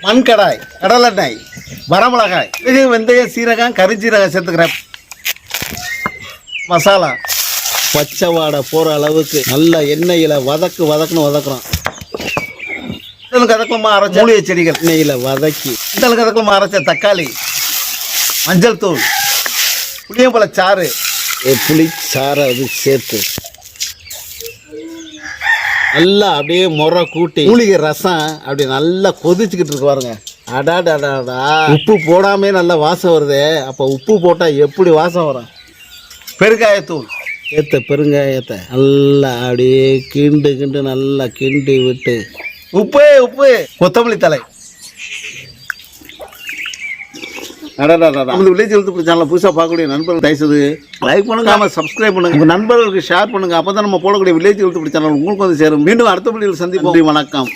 மண் கடாய், கடலெண்ணெய், வரமிளகாய், வெந்தயம், சீரகம், கரிஞ்சீரகம் சேர்த்துக்கிறேன். மசாலா பச்சை வாடை போகிற அளவுக்கு நல்ல எண்ணெயில் வதக்குன்னு வதக்குறோம். கதக்கலமாக அரைச்ச மூலிகை செடிகள் எண்ணெயில் வதக்கி கதக்கலமாக அரைச்ச தக்காளி, மஞ்சள் தூள், புளியம்பழச்சாறு, புளிச்சாறை அது சேர்த்து நல்லா அப்படியே முறை கூட்டி மூலிகை ரசம் அப்படி நல்லா கொதிச்சுக்கிட்டு இருக்கு பாருங்க. அடாடாடாடா, உப்பு போடாமே நல்லா வாசம் வருது. அப்போ உப்பு போட்டால் எப்படி வாசம் வரும்? பெருங்காயத்தூள், பெருங்காயத்தை நல்லா அப்படியே கிண்டு நல்லா கிண்டி விட்டு உப்பு, கொத்தமல்லி தலை. நமது வில்லேஜ் ஹெல்த் சேனலை புதுசாக பார்க்கக்கூடிய நண்பர்கள் தயவுசெய்து லைக் பண்ணுங்க, சப்ஸ்கிரைப் பண்ணுங்க, உங்கள் நண்பர்களுக்கு ஷேர் பண்ணுங்க. அப்போ தான் நம்ம போடக்கூடிய வில்லேஜ் ஹெல்த் சேனல் உங்களுக்கு வந்து சேரும். மீண்டும் அடுத்த வீடியோவில் சந்திப்போம். வணக்கம்.